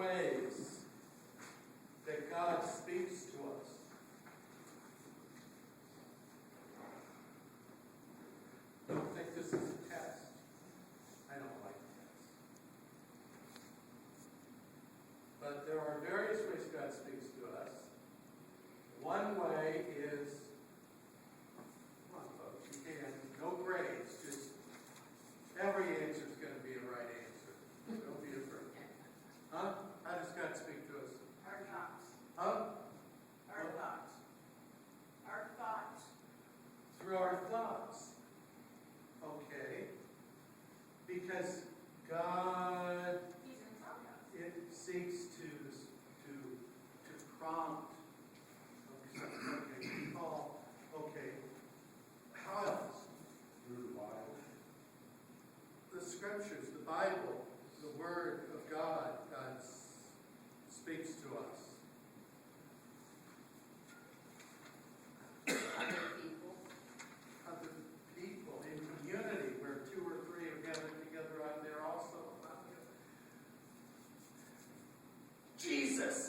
ways that God speaks to us. Don't think this is a test. I don't like tests. But there are various ways God speaks to us. One way is, come on folks, you can, no grades, just every answer is going to be a right answer. Don't be afraid. Huh? How does God speak to us? Our thoughts. Huh? Our thoughts. Our thoughts. Through our thoughts. Okay. Because God, He's inside us. it seeks to prompt. Okay. Okay. How else? Through the Bible. The scriptures, the Bible, the Word of God, God speaks to us. Other people in community where two or three are gathered together, I'm there also. Jesus!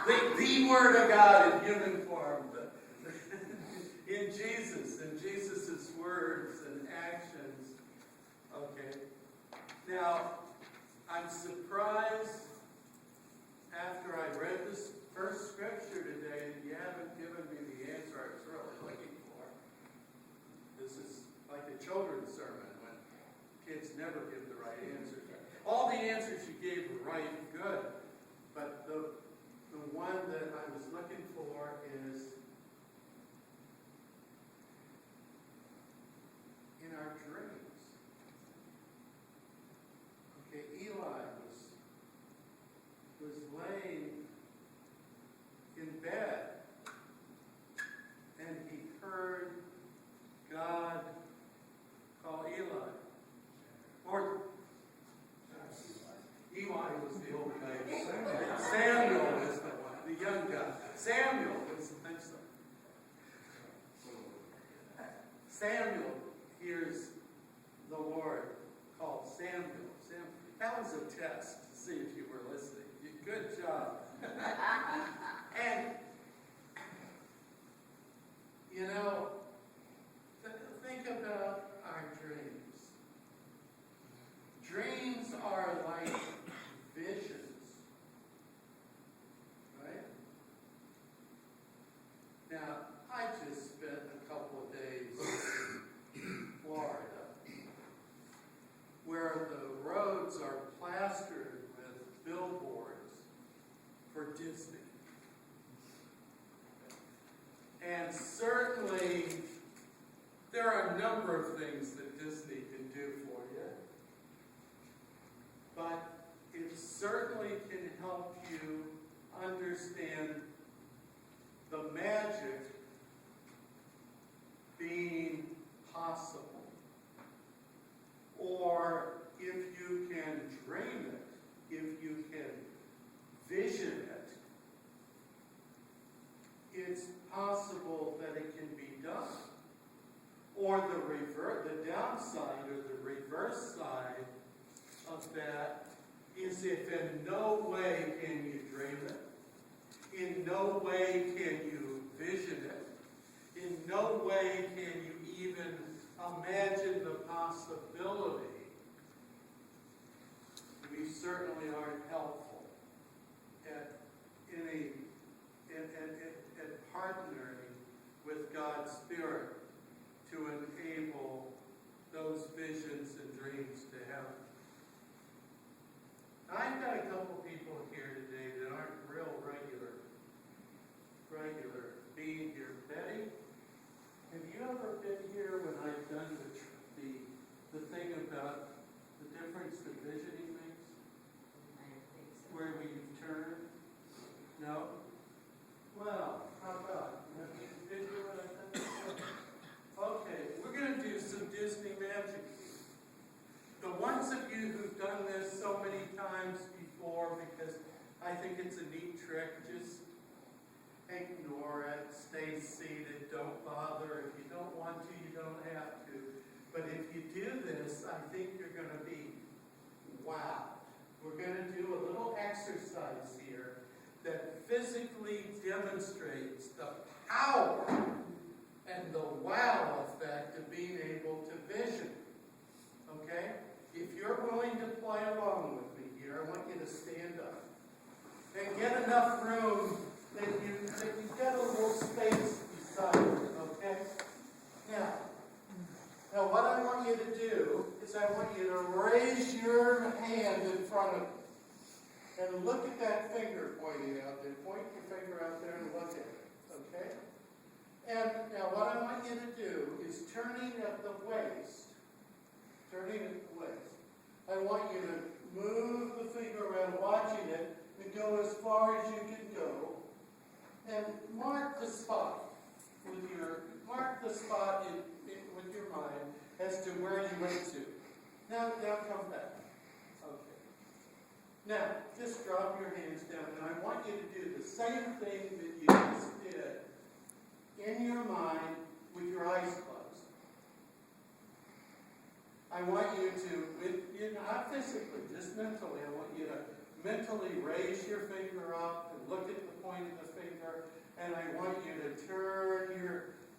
the Word of God in human form. But in Jesus' words and actions. Okay. Now, I'm surprised after I read this first scripture today that you haven't given me the answer I was really looking for. This is like a children's sermon when kids never give the right answer. All the answers you gave were right and good, but the one that I was looking for is in our dreams. Okay, Eli was laying in bed, and he heard God call Eli. Or Eli was the old guy. Samuel was the one, the young guy. Samuel was the next one. Samuel hears the Lord called Samuel. That was a test to see if you were listening. Good job. And, you know, think about our dreams. Dreams are like visions, right? Now, I just spent a couple of days in Florida, where the roads are plastered with billboards for Disney. And certainly, there are a number of things that Disney can do for you. But it certainly can help you understand the magic being possible. Or if you can dream it, if you can vision it, it's possible that it can be done. Or the downside or the reverse side of that is if in no way can you dream it, in no way can you vision it, in no way can you even imagine the possibility, we certainly aren't helpful at partnering with God's Spirit to enable those visions and dreams to happen. I've got a couple people here today that aren't real regular being here. Betty, have you ever been here when I've done the thing about the difference that visioning makes? I don't think so. Where we turn? No? Well, how about? Have you been here when I've done this? Okay, we're going to do some Disney magic. The ones of you who've done this so many times before, because I think it's a neat trick, just ignore it, stay seated, don't bother. If you don't want to, you don't have to. But if you do this, I think you're going to be wowed. We're going to exercise here that physically demonstrates the power and the wow effect of being able to vision. Okay? If you're willing to play along with me here, I want you to stand up and get enough room that you've got a little space beside you. Okay? Now what I want you to do is I want you to raise your hand in front of you and look at that finger pointing out there. Point your finger out there and look at it. Okay? And now what I want you to do is turning at the waist. I want you to move the finger around, watching it, and go as far as you can go. And mark the spot with your mind as to where you went to. Now come back. Okay. Now, just drop your hands down, and I want you to do the same thing that you just did in your mind with your eyes closed. I want you to, not physically, just mentally, I want you to mentally raise your finger up and look at the point of the finger, and I want you to turn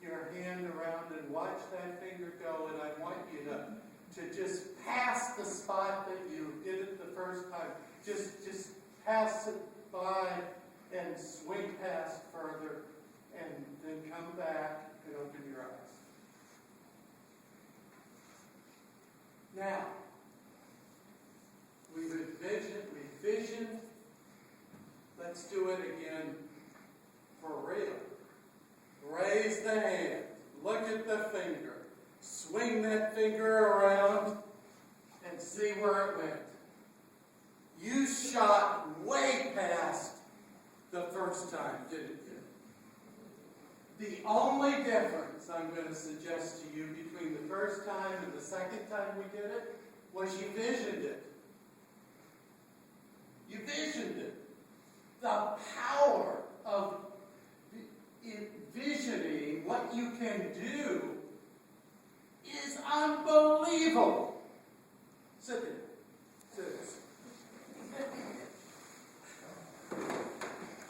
your hand around and watch that finger go, and I want you to just pass the spot that you did it the first time. Just pass it by and swing past further, and then come back and open your eyes. Now, we vision. Let's do it again for real. Raise the hand. Look at the finger. Swing that finger around and see where it went. You shot way past the first time, didn't you? The only difference I'm going to suggest to you between the first time and the second time we did it was you visioned it. You visioned it. The power of envisioning what you can do is unbelievable. Sit there.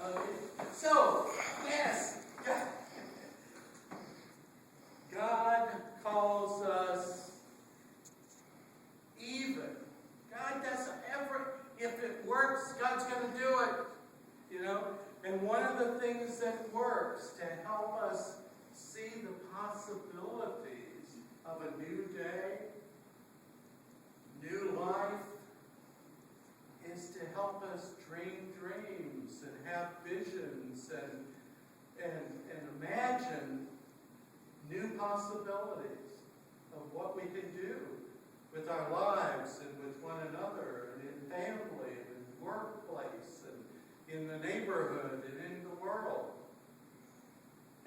Okay. So, yes, God calls us even. God doesn't ever, if it works, God's going to do it. And one of the things that works to help us see the possibilities of a new day, new life, is to help us dream dreams and have visions and imagine new possibilities of what we can do with our lives and with one another and in family and in workplace and in the neighborhood and in the world.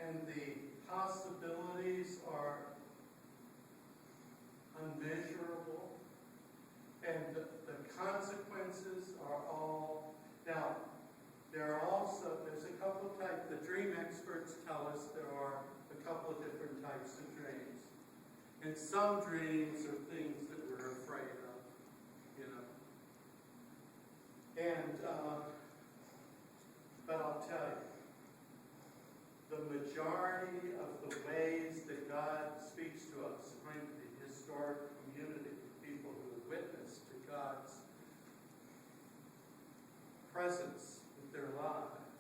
And the possibilities are unmeasurable, and the consequences are all. Now, there's a couple of types. The dream experts tell us there are a couple of different types of dreams. And some dreams are things that we're afraid of, but I'll tell you, the majority of the ways that God speaks to us, according to the historic community of people who have witnessed to God's presence with their lives,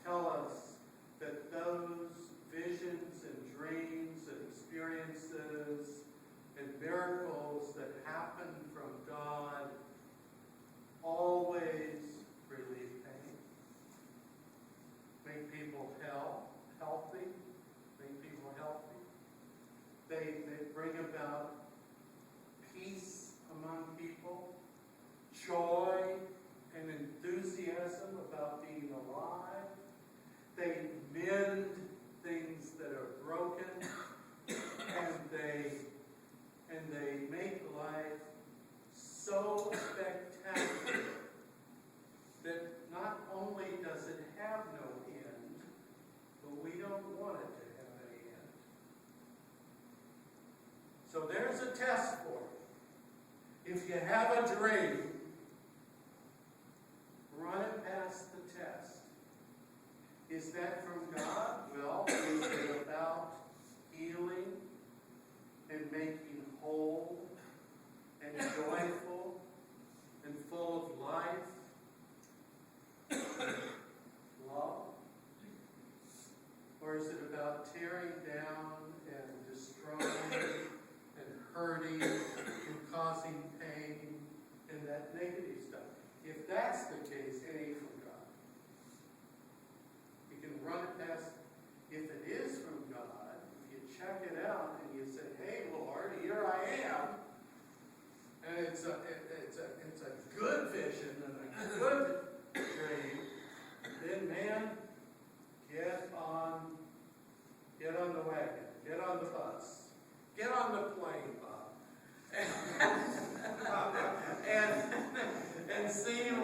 tell us that those visions and dreams and experiences and miracles that happen from God always relieve pain, make people healthy. They bring about peace among people, joy and enthusiasm about being alive. They mend things that are broken, and they make life so spectacular that not only does it have no end, but we don't want it to have any end. So there's a test for you. If you have a dream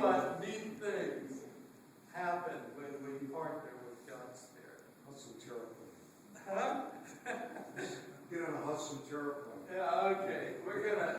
what neat things happen when we partner with God's Spirit. Hudson Terrible. Huh? Get on a Hudson Terrible. Yeah, okay. We're gonna